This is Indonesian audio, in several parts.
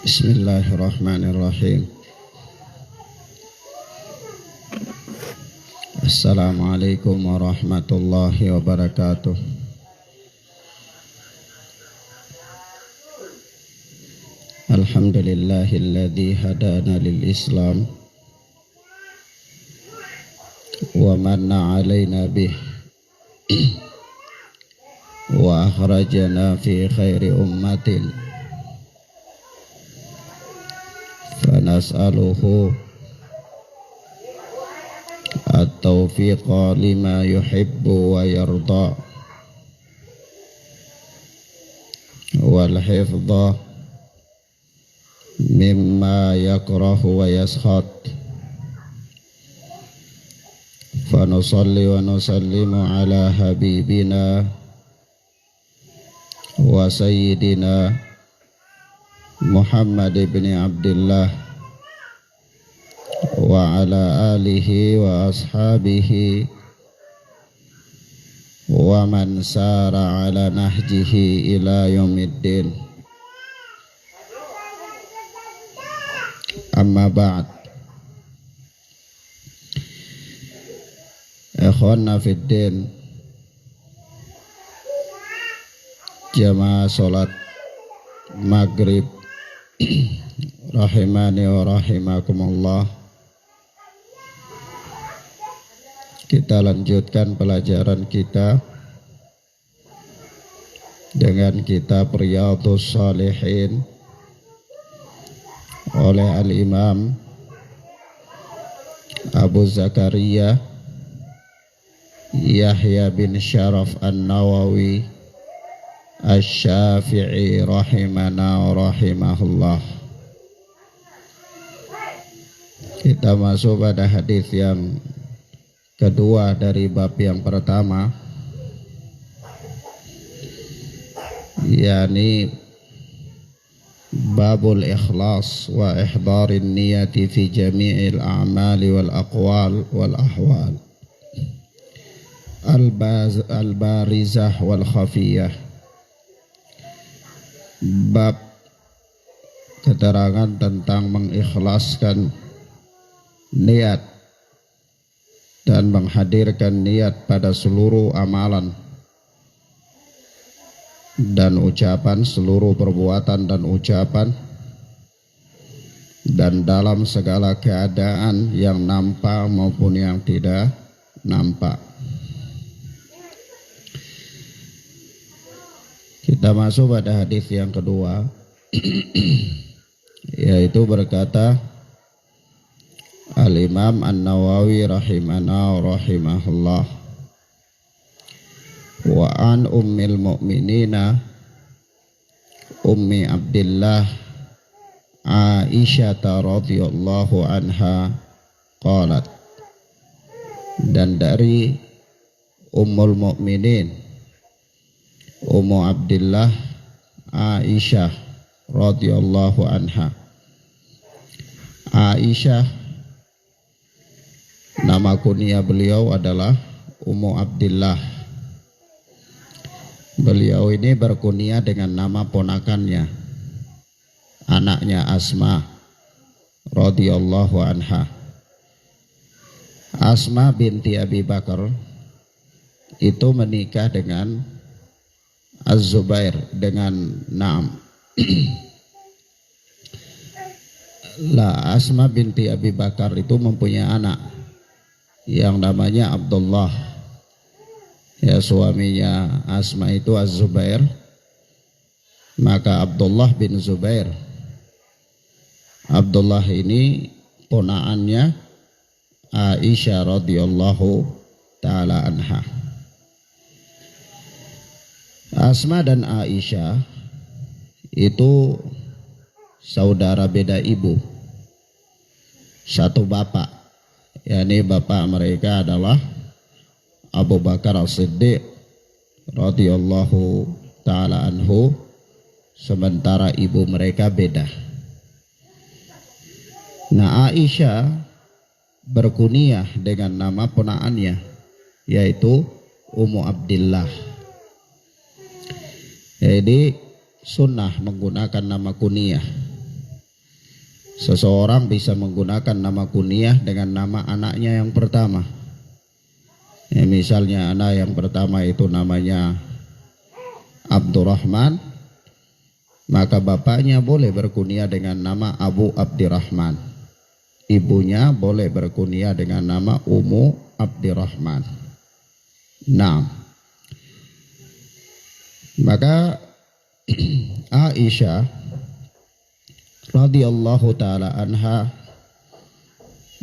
Bismillahirrahmanirrahim. Assalamualaikum warahmatullahi wabarakatuh. Alhamdulillahilladzi hadana lil Islam wa manna alaina bih wa akhrajana fi khairi ummatin fanas'aluhu at-taufiqa lima yuhibbu wa yarda wal hifdha mimma yakrahu wa yaskhat. Fanusalli wa nusallimu ala habibina wa sayyidina Muhammad ibn Abdullah wa ala alihi wa ashabihi wa man sara ala nahjihi ila yaumiddin. Amma ba'd. Ikhwanna fid din, jamaah salat maghrib rahimani wa rahimakumullah. Kita lanjutkan pelajaran kita dengan kitab Riyadhus Shalihin oleh Al-Imam Abu Zakaria Yahya bin Sharaf An-Nawawi Asy-Syafi'i rahimana wa rahimahullah. Kita masuk pada hadis yang kedua dari bab yang pertama, yakni babul ikhlas wa ihdarin niyati fi jami'il a'mali wal aqwal wal ahwal al-barizah wal khafiyah. Bab keterangan tentang mengikhlaskan niat dan menghadirkan niat pada seluruh amalan dan ucapan, seluruh perbuatan dan ucapan, dan dalam segala keadaan yang nampak maupun yang tidak nampak. Kita masuk pada hadis yang kedua, yaitu berkata Al-Imam An-Nawawi rahimana wa rahimahullah, wa an ummil mu'minina ummi Abdillah Aisyah radhiyallahu anha qalat, dan dari ummul mu'minin Ummu Abdillah Aisyah radhiyallahu anha. Aisyah, nama kunyah beliau adalah Ummu Abdillah. Beliau ini berkunyah dengan nama ponakannya, anaknya Asma radhiyallahu anha. Asma binti Abi Bakar itu menikah dengan Az-Zubair dengan Asma binti Abi Bakar itu mempunyai anak yang namanya Abdullah. Ya, suaminya Asma itu Az-Zubair, maka Abdullah bin Zubair. Abdullah ini ponakannya Aisyah radhiyallahu taala anha. Asma dan Aisyah itu saudara beda ibu, satu bapak, yakni bapak mereka adalah Abu Bakar As-Siddiq radhiyallahu taala anhu, sementara ibu mereka beda. Nah, Aisyah berkunyah dengan nama ponakannya, yaitu Ummu Abdillah. Jadi sunnah menggunakan nama kunyah. Seseorang bisa menggunakan nama kunyah dengan nama anaknya yang pertama. Ya, misalnya anak yang pertama itu namanya Abdurrahman, maka bapaknya boleh berkunyah dengan nama Abu Abdirrahman. Ibunya boleh berkunyah dengan nama Ummu Abdirrahman. Nah, maka Aisyah radhiyallahu taala anha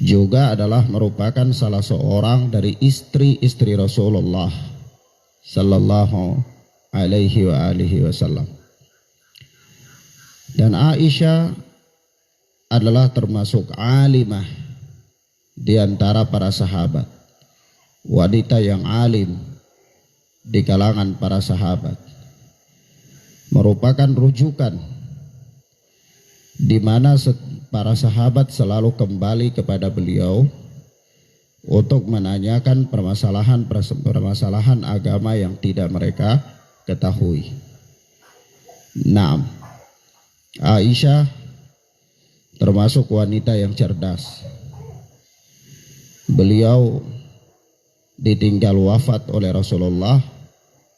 juga adalah merupakan salah seorang dari istri-istri Rasulullah sallallahu alaihi wa alihi wasallam. Dan Aisyah adalah termasuk alimah di antara para sahabat, wanita yang alim di kalangan para sahabat, merupakan rujukan di mana para sahabat selalu kembali kepada beliau untuk menanyakan permasalahan agama yang tidak mereka ketahui. Nah, Aisyah termasuk wanita yang cerdas. Beliau ditinggal wafat oleh Rasulullah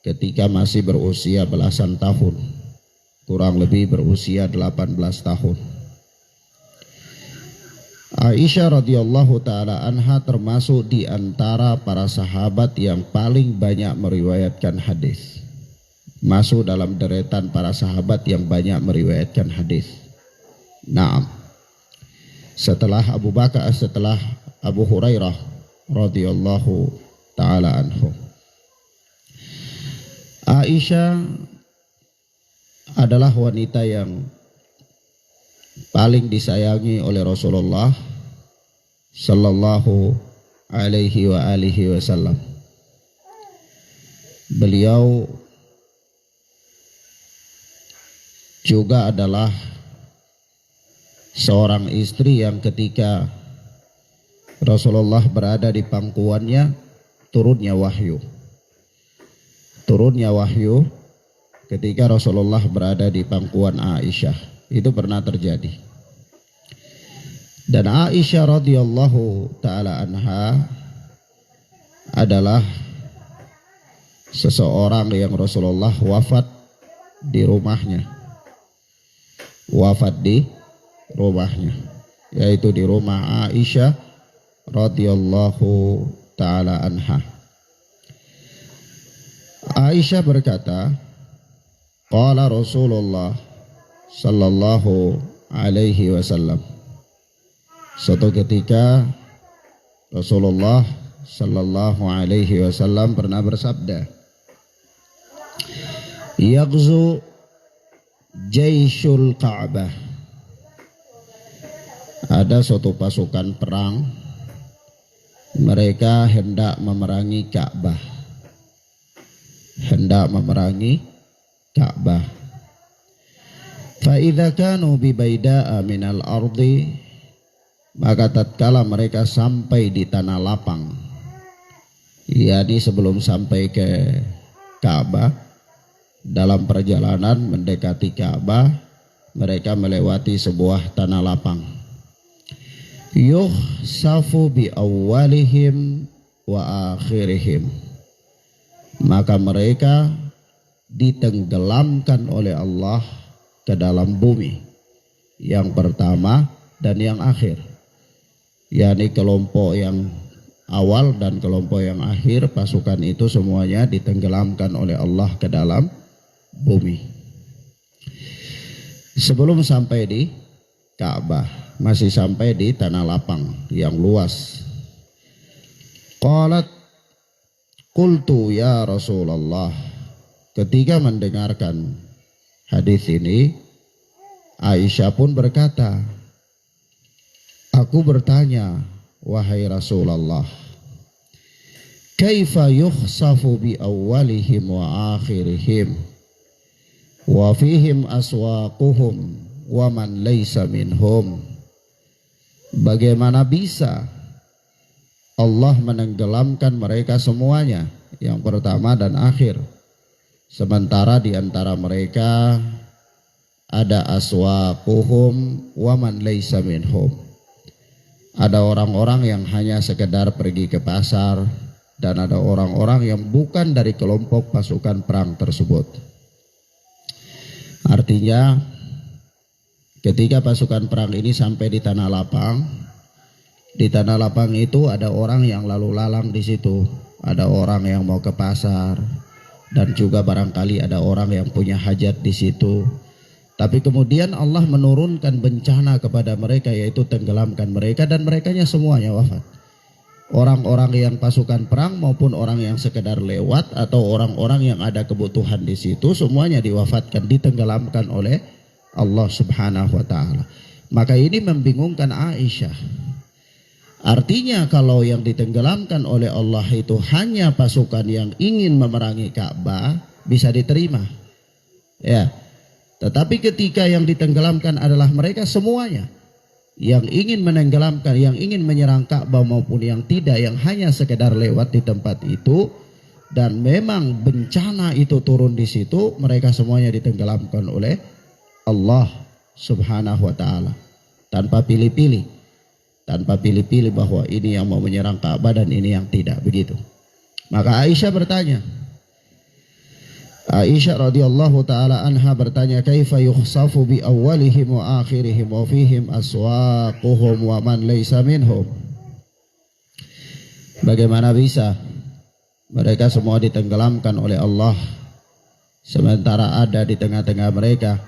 ketika masih berusia belasan tahun, kurang lebih berusia 18 tahun. Aisyah radhiyallahu taala anha termasuk di antara para sahabat yang paling banyak meriwayatkan hadis. Masuk dalam deretan para sahabat yang banyak meriwayatkan hadis. Naam. Setelah Abu Hurairah radhiyallahu taala anhu. Aisyah adalah wanita yang paling disayangi oleh Rasulullah sallallahu alaihi wa alihi wasallam. Beliau juga adalah seorang istri yang ketika Rasulullah berada di pangkuannya turunnya wahyu. Turunnya wahyu ketika Rasulullah berada di pangkuan Aisyah. Itu pernah terjadi. Dan Aisyah radhiyallahu taala anha adalah seseorang yang Rasulullah wafat di rumahnya. Wafat di rumahnya, yaitu di rumah Aisyah radhiyallahu taala anha. Aisyah berkata, qala Rasulullah sallallahu alaihi wasallam. Suatu ketika Rasulullah sallallahu alaihi wasallam pernah bersabda, yaghzu Jaisyul Ka'bah. Ada suatu pasukan perang, mereka hendak memerangi Ka'bah. Hendak memerangi Ka'bah. Fa idza kanu bi baida'a minal ardi, maka tatkala mereka sampai di tanah lapang, yakni sebelum sampai ke Ka'bah, dalam perjalanan mendekati Ka'bah, mereka melewati sebuah tanah lapang. Yukhsafu bi awwalihim wa akhirihim. Maka mereka ditenggelamkan oleh Allah ke dalam bumi, yang pertama dan yang akhir, yakni kelompok yang awal dan kelompok yang akhir, pasukan itu semuanya ditenggelamkan oleh Allah ke dalam bumi. Sebelum sampai di Ka'bah, masih sampai di tanah lapang yang luas. Qalat qultu ya Rasulullah. Ketika mendengarkan hadis ini, Aisyah pun berkata, aku bertanya, wahai Rasulullah, kaifa yukhsafu bi awwalihim wa akhirihim wa fihim aswaquhum wa man laysa minhum. Bagaimana bisa Allah menenggelamkan mereka semuanya, yang pertama dan akhir, sementara di antara mereka ada aswaquhum wa man laysa minhum. Ada orang-orang yang hanya sekedar pergi ke pasar, dan ada orang-orang yang bukan dari kelompok pasukan perang tersebut. Artinya ketika pasukan perang ini sampai di tanah lapang itu ada orang yang lalu lalang di situ, ada orang yang mau ke pasar, dan juga barangkali ada orang yang punya hajat di situ. Tapi kemudian Allah menurunkan bencana kepada mereka, yaitu tenggelamkan mereka, dan merekanya semuanya wafat. Orang-orang yang pasukan perang maupun orang yang sekedar lewat atau orang-orang yang ada kebutuhan di situ, semuanya diwafatkan, ditenggelamkan oleh Allah Subhanahu wa taala. Maka ini membingungkan Aisyah. Artinya kalau yang ditenggelamkan oleh Allah itu hanya pasukan yang ingin memerangi Ka'bah, bisa diterima. Ya. Tetapi ketika yang ditenggelamkan adalah mereka semuanya, yang ingin menenggelamkan, yang ingin menyerang Ka'bah maupun yang tidak, yang hanya sekedar lewat di tempat itu, dan memang bencana itu turun di situ, mereka semuanya ditenggelamkan oleh Allah Subhanahu wa taala, tanpa pilih-pilih, bahwa ini yang mau menyerang Ka'bah dan ini yang tidak, begitu. Maka Aisyah bertanya, Aisyah radhiyallahu taala anha bertanya, kaifa yukhsafu bi awwalihim wa akhirihim wa fihim aswaquhum wa man laysa minhum. Bagaimana bisa mereka semua ditenggelamkan oleh Allah, sementara ada di tengah-tengah mereka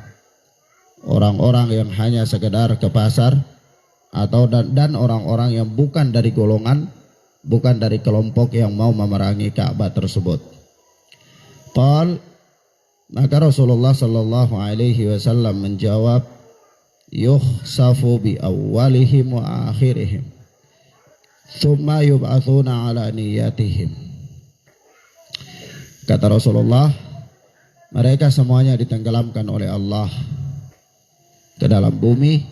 orang-orang yang hanya sekedar ke pasar, atau dan orang-orang yang bukan dari golongan, bukan dari kelompok yang mau memerangi Ka'bah tersebut. Maka Rasulullah sallallahu alaihi wasallam menjawab, yukhsafu bi awwalihim wa akhirihim thumma yub'atsuna ala niyatihim. Kata Rasulullah, mereka semuanya ditenggelamkan oleh Allah ke dalam bumi,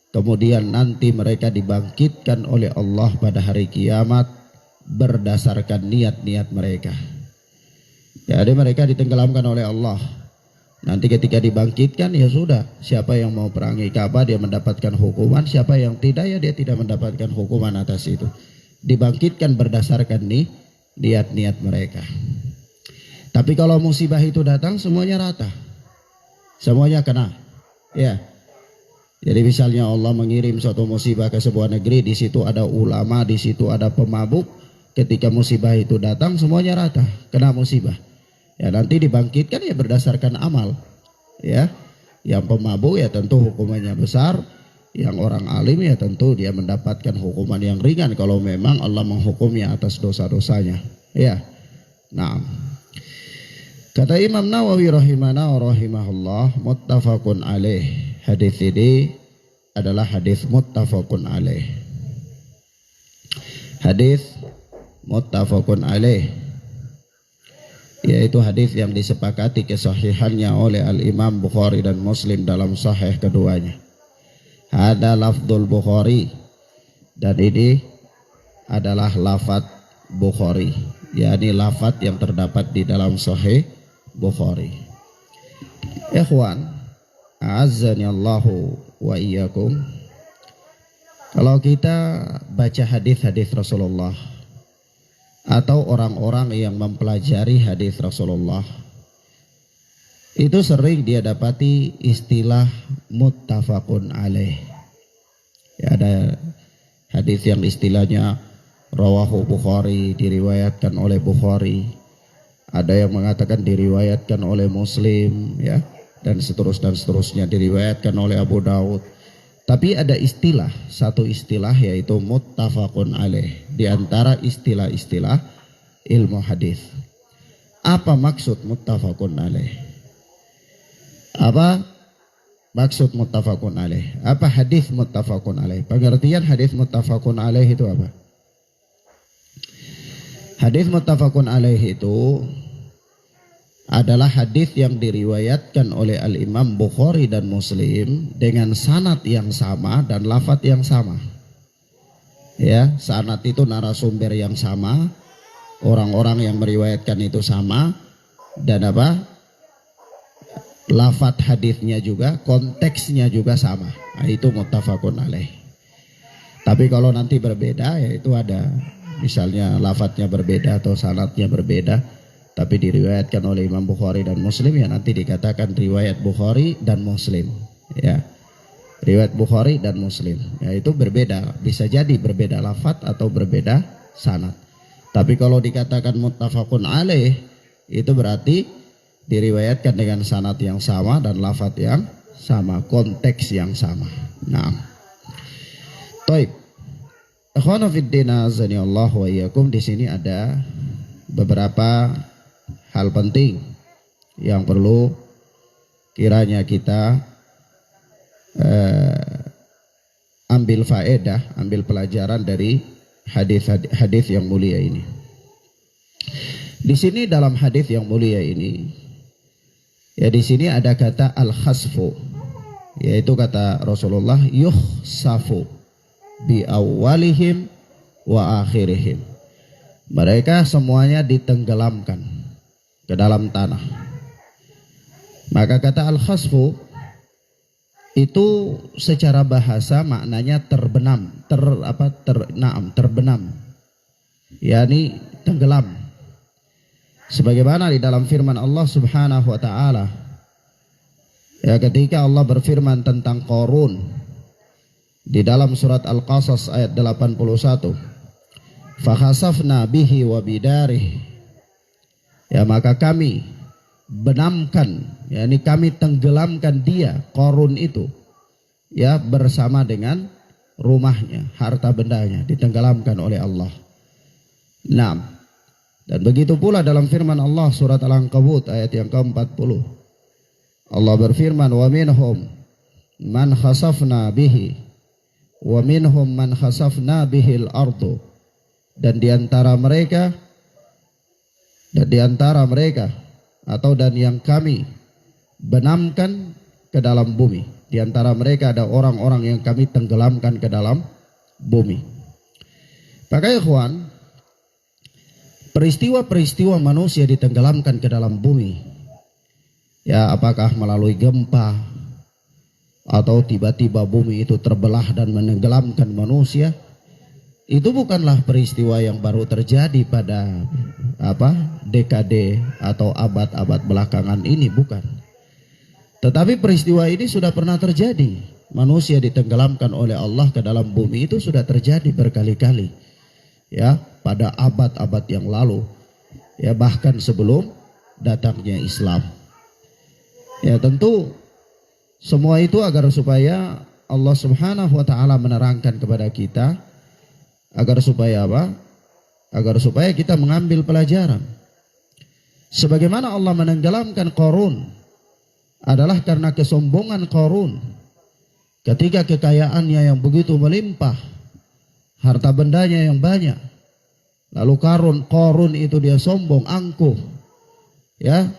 kemudian nanti mereka dibangkitkan oleh Allah pada hari kiamat berdasarkan niat-niat mereka. Jadi mereka ditenggelamkan oleh Allah. Nanti ketika dibangkitkan, ya sudah, siapa yang mau perangi Ka'bah dia mendapatkan hukuman, siapa yang tidak ya dia tidak mendapatkan hukuman atas itu. Dibangkitkan berdasarkan niat-niat mereka. Tapi kalau musibah itu datang, semuanya rata, semuanya kena. Ya. Jadi misalnya Allah mengirim suatu musibah ke sebuah negeri, di situ ada ulama, di situ ada pemabuk. Ketika musibah itu datang, semuanya rata, kena musibah. Ya nanti dibangkitkan ya berdasarkan amal. Ya, yang pemabuk ya tentu hukumannya besar, yang orang alim ya tentu dia mendapatkan hukuman yang ringan kalau memang Allah menghukumnya atas dosa-dosanya. Ya, nah. Kata Imam Nawawi rahimahullah, muttafaqun alaih. Hadis ini adalah hadis muttafaqun alaih. Hadis muttafaqun alaih, yaitu hadis yang disepakati kesahihannya oleh Al-Imam Bukhari dan Muslim dalam sahih keduanya. Ada lafdzul Bukhari, dan ini adalah lafadz Bukhari, yakni lafadz yang terdapat di dalam sahih Bukhari. Ikhwan, a'azzani Allahu wa iyyakum. Kalau kita baca hadis-hadis Rasulullah atau orang-orang yang mempelajari hadis Rasulullah, itu sering dia dapati istilah muttafaqun alaih. Ya, ada hadis yang istilahnya rawahu Bukhari, diriwayatkan oleh Bukhari. Ada yang mengatakan diriwayatkan oleh Muslim, ya, dan seterusnya diriwayatkan oleh Abu Daud. Tapi ada istilah, satu istilah yaitu muttafaqun alaih di antara istilah-istilah ilmu hadis. Apa maksud muttafaqun alaih? Apa maksud muttafaqun alaih? Apa hadis muttafaqun alaih? Pengertian hadis muttafaqun alaih itu apa? Hadis muttafaqun alaih itu adalah hadis yang diriwayatkan oleh Al-Imam Bukhari dan Muslim dengan sanad yang sama dan lafadz yang sama. Ya, sanad itu narasumber yang sama, orang-orang yang meriwayatkan itu sama, dan apa? lafadz hadisnya juga, konteksnya juga sama. Nah, itu muttafaqun alaih. Tapi kalau nanti berbeda, yaitu ada misalnya lafadznya berbeda atau sanadnya berbeda, tapi diriwayatkan oleh Imam Bukhari dan Muslim, ya nanti dikatakan riwayat Bukhari dan Muslim. Ya, riwayat Bukhari dan Muslim. Ya, itu berbeda, bisa jadi berbeda lafadz atau berbeda sanad. Tapi kalau dikatakan muttafaqun alaih, itu berarti diriwayatkan dengan sanad yang sama dan lafadz yang sama, konteks yang sama. Nah, taib. Ikhwana fiddin azani Allah wa iyyakum, di sini ada beberapa hal penting yang perlu kiranya kita ambil faedah, ambil pelajaran dari hadis yang mulia ini. Di sini dalam hadis yang mulia ini, ya di sini ada kata al-khasfu, yaitu kata Rasulullah, yukhsafu bi awwalihim wa akhirihim. Mereka semuanya ditenggelamkan ke dalam tanah. Maka kata al-khasfu itu secara bahasa maknanya terbenam, terbenam, yakni tenggelam. Sebagaimana di dalam firman Allah Subhanahu wa taala, ya ketika Allah berfirman tentang Qarun di dalam surat Al-Qasas ayat 81, fakhasafna bihi wa bidarih, ya maka kami benamkan, yakni kami tenggelamkan dia, Qarun itu, ya bersama dengan rumahnya, harta bendanya ditenggelamkan oleh Allah. Nah, dan begitu pula dalam firman Allah surat Al-Ankabut ayat yang ke-40. Allah berfirman, wa minhum man khasafna bihi wa minhum man khasafna bihil ardu. Dan di antara mereka atau dan yang kami benamkan ke dalam bumi. Di antara mereka ada orang-orang yang kami tenggelamkan ke dalam bumi. Maka ikhwan, peristiwa-peristiwa manusia ditenggelamkan ke dalam bumi, ya apakah melalui gempa atau tiba-tiba bumi itu terbelah dan menenggelamkan manusia, itu bukanlah peristiwa yang baru terjadi pada dekade atau abad-abad belakangan ini, bukan. Tetapi peristiwa ini sudah pernah terjadi. Manusia ditenggelamkan oleh Allah ke dalam bumi itu sudah terjadi berkali-kali, ya pada abad-abad yang lalu, ya bahkan sebelum datangnya Islam. Ya tentu semua itu agar supaya Allah Subhanahu wa taala menerangkan kepada kita, agar supaya apa? Agar supaya kita mengambil pelajaran. Sebagaimana Allah menenggelamkan Qarun adalah karena kesombongan Qarun. Ketika kekayaannya yang begitu melimpah, harta bendanya yang banyak, lalu Qarun itu dia sombong, angkuh, ya,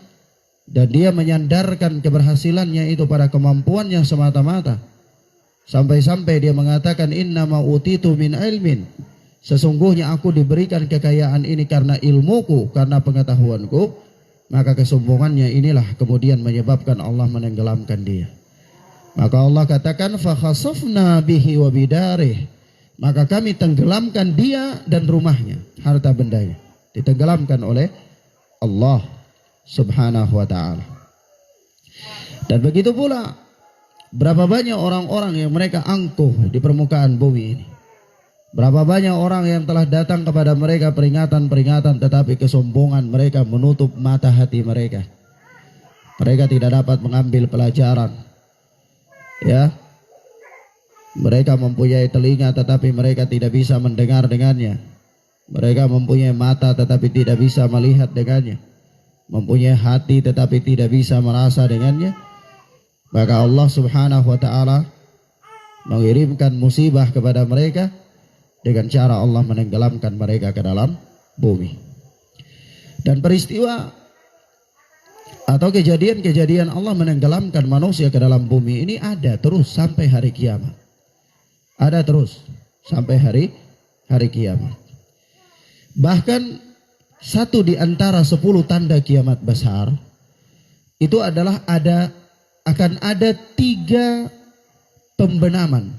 dan dia menyandarkan keberhasilannya itu pada kemampuannya semata-mata, sampai-sampai dia mengatakan innama utitu min ilmin, sesungguhnya aku diberikan kekayaan ini karena ilmuku, karena pengetahuanku. Maka kesombongannya inilah kemudian menyebabkan Allah menenggelamkan dia. Maka Allah katakan fakhasafna bihi wa bidarih, maka kami tenggelamkan dia dan rumahnya, harta bendanya ditenggelamkan oleh Allah Subhanahu wa ta'ala. Dan begitu pula berapa banyak orang-orang yang mereka angkuh di permukaan bumi ini. Berapa banyak orang yang telah datang kepada mereka peringatan-peringatan, tetapi kesombongan mereka menutup mata hati mereka. Mereka tidak dapat mengambil pelajaran, ya. Mereka mempunyai telinga tetapi mereka tidak bisa mendengar dengannya. Mereka mempunyai mata tetapi tidak bisa melihat dengannya. Mempunyai hati tetapi tidak bisa merasa dengannya. Maka Allah Subhanahu wa ta'ala mengirimkan musibah kepada mereka dengan cara Allah menenggelamkan mereka ke dalam bumi. Dan peristiwa atau kejadian-kejadian Allah menenggelamkan manusia ke dalam bumi ini ada terus sampai hari kiamat. Ada terus sampai hari kiamat. Bahkan satu di antara 10 tanda kiamat besar itu adalah akan ada 3 pembenaman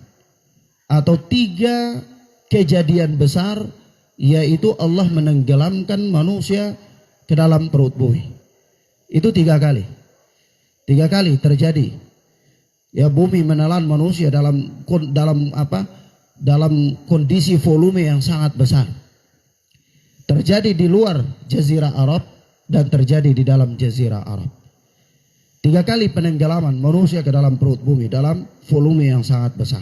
atau 3 kejadian besar, yaitu Allah menenggelamkan manusia ke dalam perut bumi. Itu 3 kali. 3 kali terjadi. Ya, bumi menelan manusia dalam kondisi volume yang sangat besar. Terjadi di luar Jazirah Arab dan terjadi di dalam Jazirah Arab. 3 kali penenggelaman manusia ke dalam perut bumi dalam volume yang sangat besar.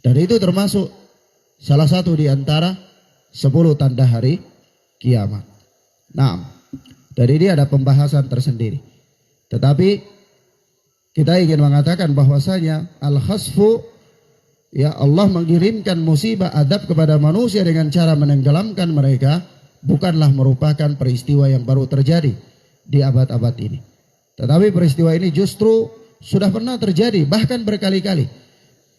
Dan itu termasuk salah satu di antara 10 tanda hari kiamat. Nah, dari ini ada pembahasan tersendiri. Tetapi kita ingin mengatakan bahwasanya al-khasfu, ya, Allah mengirimkan musibah adab kepada manusia dengan cara menenggelamkan mereka, bukanlah merupakan peristiwa yang baru terjadi di abad-abad ini. Tetapi peristiwa ini justru sudah pernah terjadi, bahkan berkali-kali.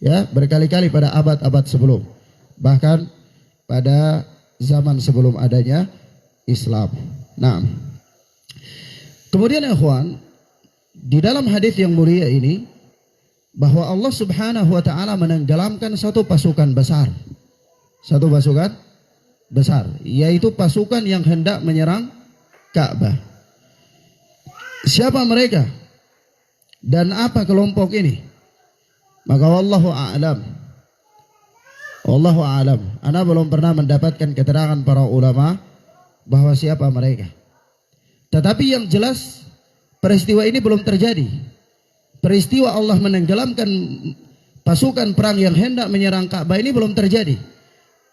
Ya, berkali-kali pada abad-abad sebelum. Bahkan pada zaman sebelum adanya Islam. Nah, kemudian ikhwan, di dalam hadis yang mulia ini, bahwa Allah Subhanahu wa ta'ala menenggelamkan satu pasukan besar. Satu pasukan besar, yaitu pasukan yang hendak menyerang Ka'bah. Siapa mereka? Dan apa kelompok ini? Maka wallahu a'lam. Wallahu a'lam. Ana belum pernah mendapatkan keterangan para ulama bahwa siapa mereka. Tetapi yang jelas peristiwa ini belum terjadi. Peristiwa Allah menenggelamkan pasukan perang yang hendak menyerang Ka'bah ini belum terjadi.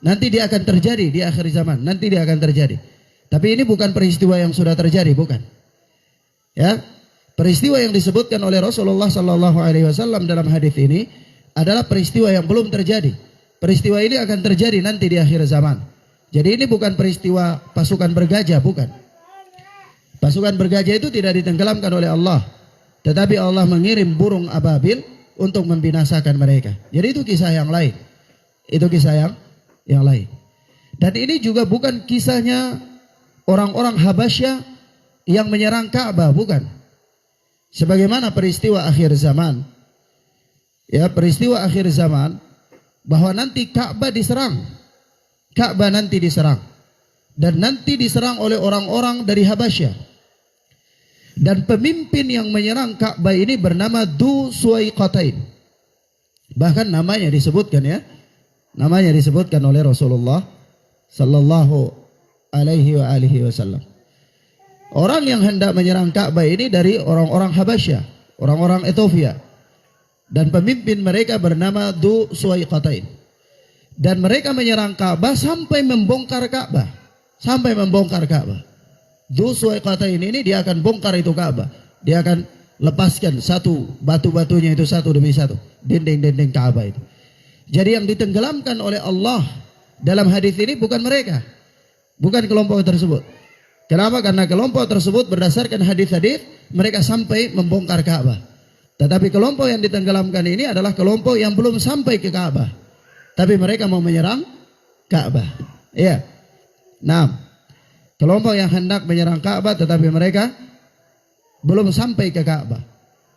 Nanti dia akan terjadi di akhir zaman. Nanti dia akan terjadi. Tapi ini bukan peristiwa yang sudah terjadi, bukan. Ya, peristiwa yang disebutkan oleh Rasulullah Sallallahu Alaihi Wasallam dalam hadis ini adalah peristiwa yang belum terjadi. Peristiwa ini akan terjadi nanti di akhir zaman. Jadi ini bukan peristiwa pasukan bergajah, bukan. Pasukan bergajah itu tidak ditenggelamkan oleh Allah, tetapi Allah mengirim burung ababil untuk membinasakan mereka. Jadi itu kisah yang lain. Itu kisah yang lain. Dan ini juga bukan kisahnya orang-orang Habasyah yang menyerang Ka'bah, bukan. Sebagaimana peristiwa akhir zaman. Ya, peristiwa akhir zaman bahwa nanti Ka'bah diserang. Ka'bah nanti diserang. Dan nanti diserang oleh orang-orang dari Habasyah. Dan pemimpin yang menyerang Ka'bah ini bernama Dhu Suwaiqatain. Bahkan namanya disebutkan, ya. Namanya disebutkan oleh Rasulullah Sallallahu Alaihi Wasallam. Orang yang hendak menyerang Ka'bah ini dari orang-orang Habasyah, orang-orang Ethiopia. Dan pemimpin mereka bernama Dhu Suwaiqatain. Dan mereka menyerang Ka'bah sampai membongkar Ka'bah. Sampai membongkar Ka'bah. Dhu Suwaiqatain ini dia akan bongkar itu Ka'bah. Dia akan lepaskan satu batu-batunya itu satu demi satu. Dinding-dinding Ka'bah itu. Jadi yang ditenggelamkan oleh Allah dalam hadis ini bukan mereka. Bukan kelompok tersebut. Kenapa? Karena kelompok tersebut berdasarkan hadis-hadis mereka sampai membongkar Ka'bah. Tetapi kelompok yang ditenggelamkan ini adalah kelompok yang belum sampai ke Ka'bah. Tapi mereka mau menyerang Ka'bah. Iya. Nah, kelompok yang hendak menyerang Ka'bah tetapi mereka belum sampai ke Ka'bah.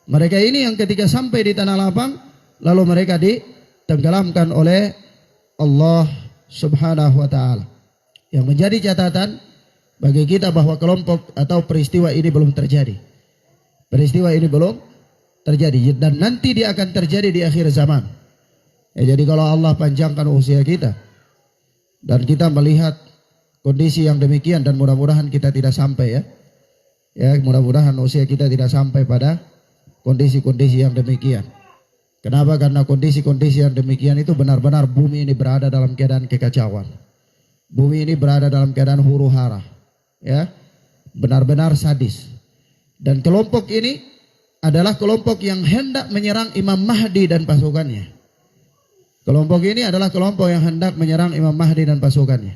Mereka ini yang ketika sampai di tanah lapang lalu mereka ditenggelamkan oleh Allah Subhanahu wa ta'ala. Yang menjadi catatan bagi kita bahwa kelompok atau peristiwa ini belum terjadi. Peristiwa ini belum terjadi dan nanti dia akan terjadi di akhir zaman. Ya, jadi kalau Allah panjangkan usia kita dan kita melihat kondisi yang demikian dan mudah-mudahan kita tidak sampai, ya. Ya, mudah-mudahan usia kita tidak sampai pada kondisi-kondisi yang demikian. Kenapa? Karena kondisi-kondisi yang demikian itu benar-benar bumi ini berada dalam keadaan kekacauan. Bumi ini berada dalam keadaan huru-hara, ya, benar-benar sadis. Dan kelompok ini adalah kelompok yang hendak menyerang Imam Mahdi dan pasukannya. Kelompok ini adalah kelompok yang hendak menyerang Imam Mahdi dan pasukannya.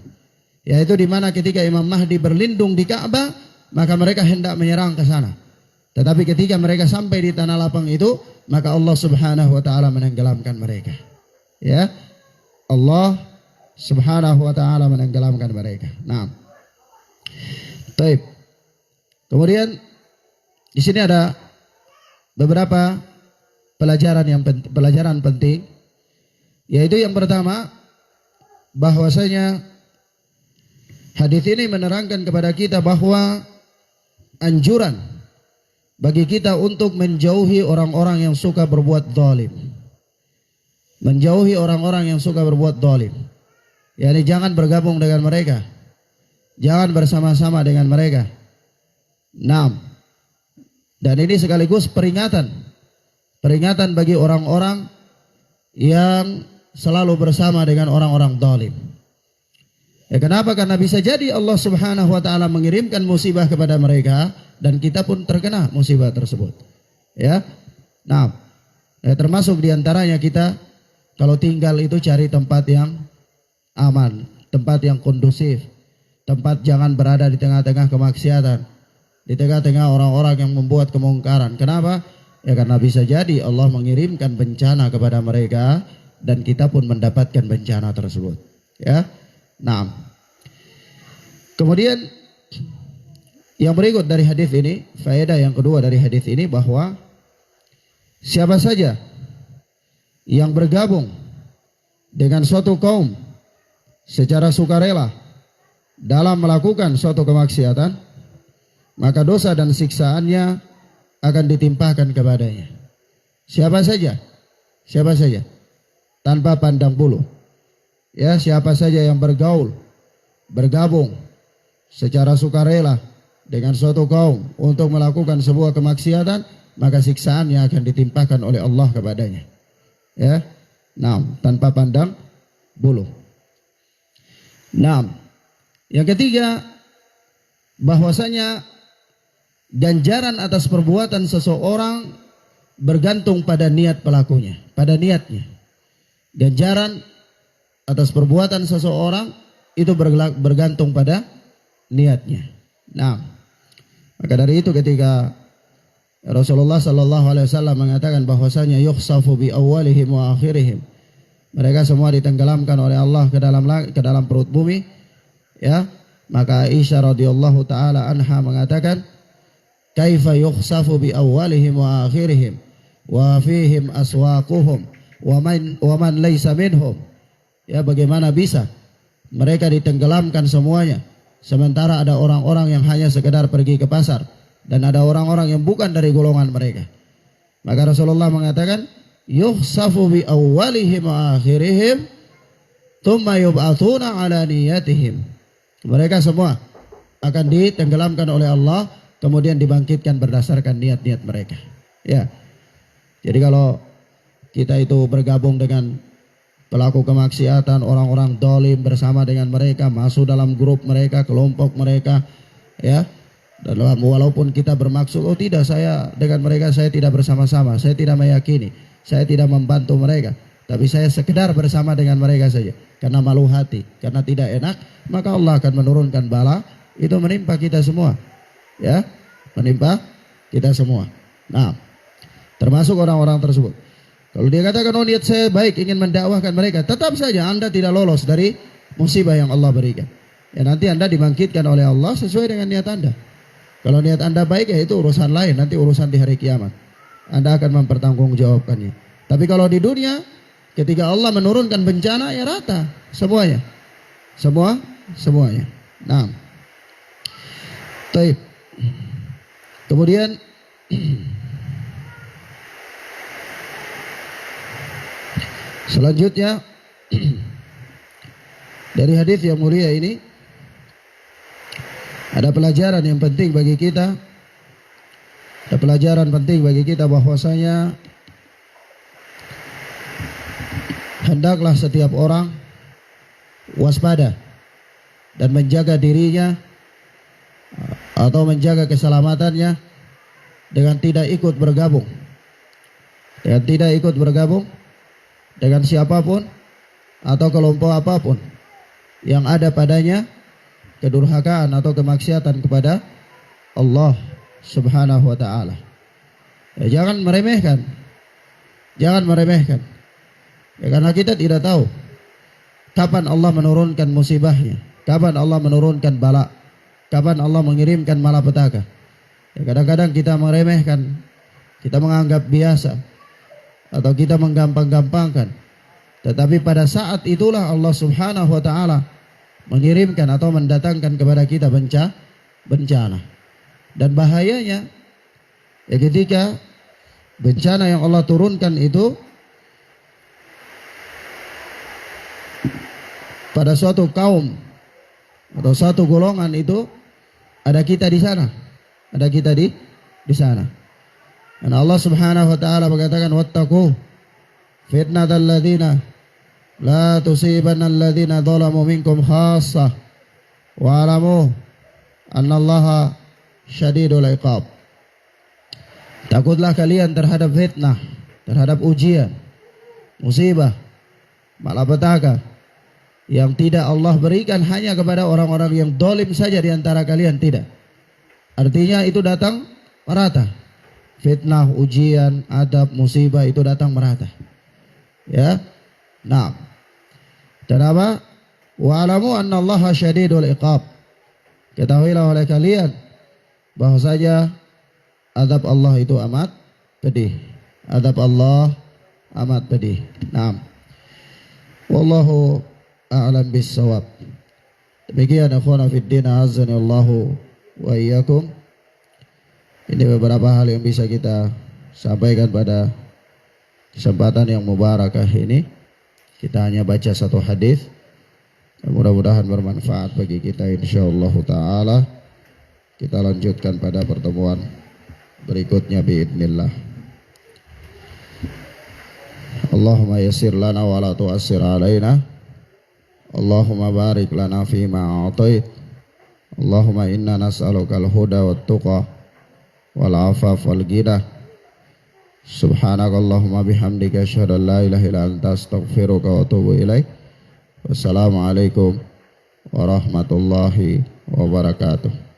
Yaitu di mana ketika Imam Mahdi berlindung di Ka'bah, maka mereka hendak menyerang ke sana. Tetapi ketika mereka sampai di tanah lapang itu, maka Allah Subhanahu wa ta'ala menenggelamkan mereka. Ya, Allah Subhanahu wa ta'ala menenggelamkan mereka. Nah, taib. Kemudian Di sini ada beberapa pelajaran penting, yaitu yang pertama, bahwasanya hadis ini menerangkan kepada kita bahwa anjuran bagi kita untuk menjauhi orang-orang yang suka berbuat zalim. Menjauhi orang-orang yang suka berbuat zalim. Yani jangan bergabung dengan mereka. Jangan bersama-sama dengan mereka. 6. Dan ini sekaligus peringatan bagi orang-orang yang selalu bersama dengan orang-orang zalim. Kenapa? Karena bisa jadi Allah Subhanahu wa taala mengirimkan musibah kepada mereka dan kita pun terkena musibah tersebut. Ya. Nah, termasuk diantaranya kita kalau tinggal itu cari tempat yang aman, tempat yang kondusif, tempat jangan berada di tengah-tengah kemaksiatan, di tengah-tengah orang-orang yang membuat kemungkaran. Kenapa? Ya karena bisa jadi Allah mengirimkan bencana kepada mereka dan kita pun mendapatkan bencana tersebut. Ya. Nah, kemudian yang berikut dari hadis ini, faedah yang kedua dari hadis ini bahwa siapa saja yang bergabung dengan suatu kaum secara sukarela dalam melakukan suatu kemaksiatan, maka dosa dan siksaannya akan ditimpakan kepadanya. Siapa saja, tanpa pandang bulu. Ya, siapa saja yang bergabung secara sukarela dengan suatu kaum untuk melakukan sebuah kemaksiatan, maka siksaannya akan ditimpakan oleh Allah kepadanya. Ya. Nah, tanpa pandang bulu. Nah, yang ketiga, bahwasanya ganjaran atas perbuatan seseorang bergantung pada niat pelakunya, pada niatnya. Ganjaran atas perbuatan seseorang itu bergantung pada niatnya. Nah, maka dari itu ketika Rasulullah sallallahu alaihi wasallam mengatakan bahwasanya yukhsafu bi awwalihim wa akhirihim, mereka semua ditenggelamkan oleh Allah ke dalam perut bumi, ya, maka Aisyah radhiyallahu taala anha mengatakan, kaifa yukhsafu bi awwalihim wa akhirihim wa fihim aswaquhum wa man laysa minhum. Ya, bagaimana bisa mereka ditenggelamkan semuanya sementara ada orang-orang yang hanya sekedar pergi ke pasar dan ada orang-orang yang bukan dari golongan mereka. Maka Rasulullah mengatakan yukhsafu bi awwalihim wa akhirihim thumma yub'atsuna ala niyatihim. Mereka semua akan ditenggelamkan oleh Allah, kemudian dibangkitkan berdasarkan niat-niat mereka. Ya. Jadi kalau kita itu bergabung dengan pelaku kemaksiatan, orang-orang zalim bersama dengan mereka, masuk dalam grup mereka, kelompok mereka, ya. Dan walaupun kita bermaksud, oh tidak, saya dengan mereka saya tidak bersama-sama, saya tidak meyakini, saya tidak membantu mereka, tapi saya sekedar bersama dengan mereka saja, karena malu hati, karena tidak enak, maka Allah akan menurunkan bala itu menimpa kita semua, ya, menimpa kita semua. Nah, termasuk orang-orang tersebut. Kalau dia katakan, oh niat saya baik, ingin mendakwahkan mereka, tetap saja Anda tidak lolos dari musibah yang Allah berikan. Ya, nanti Anda dibangkitkan oleh Allah sesuai dengan niat Anda. Kalau niat Anda baik, ya itu urusan lain, nanti urusan di hari kiamat. Anda akan mempertanggungjawabkannya. Tapi kalau di dunia, ketika Allah menurunkan bencana, ya rata semuanya. Semuanya. Nah. Baik. Kemudian selanjutnya dari hadis yang mulia ini ada pelajaran yang penting bagi kita. Ada pelajaran penting bagi kita bahwasanya hendaklah setiap orang waspada dan menjaga dirinya atau menjaga keselamatannya dengan tidak ikut bergabung. Dengan tidak ikut bergabung dengan siapapun atau kelompok apapun yang ada padanya kedurhakaan atau kemaksiatan kepada Allah Subhanahu wa taala. Ya, jangan meremehkan. Ya, karena kita tidak tahu kapan Allah menurunkan musibahnya, kapan Allah menurunkan bala, kapan Allah mengirimkan malapetaka. Ya, kadang-kadang kita meremehkan, kita menganggap biasa, atau kita menggampang-gampangkan. Tetapi pada saat itulah Allah Subhanahu wa taala mengirimkan atau mendatangkan kepada kita bencana. Dan bahayanya ya ketika bencana yang Allah turunkan itu pada suatu kaum atau suatu golongan, itu ada kita di sana. Ada kita di sana. Dan Allah Subhanahu wa taala berkatakan, wattaqu fitnatal ladzina la tusibanna alladzina zalamu minkum khassah wa alamu annallaha syadidul iqab. Takutlah kalian terhadap fitnah, terhadap ujian, musibah, malapetaka yang tidak Allah berikan hanya kepada orang-orang yang dolim saja di antara kalian, tidak. Artinya itu datang merata. Fitnah, ujian, adab, musibah itu datang merata. Ya. Nah. Dan apa? Wa'alamu annallaha syadidul iqab. Ketahuilah oleh kalian bahwasanya azab Allah itu amat pedih. Azab Allah amat pedih. Naam. Wallahu a'lam bis-shawab. Demikian akhwana fid din, azani Allahu wa iyyakum. Ini beberapa hal yang bisa kita sampaikan pada kesempatan yang mubarakah ini. Kita hanya baca satu hadis. Mudah-mudahan bermanfaat bagi kita insyaallah taala. Kita lanjutkan pada pertemuan berikutnya biidznillah. Allahumma yassir lana wa la tu'assir alaina. Allahumma barik lana fima a'tait. Allahumma inna nas'aluka al-huda wat tuqa wal afaf wal ghina. Subhanakallahumma bihamdika asyhadu an la ilaha illa anta astaghfiruka wa atubu ilaik. Wassalamualaikum warahmatullahi wabarakatuh.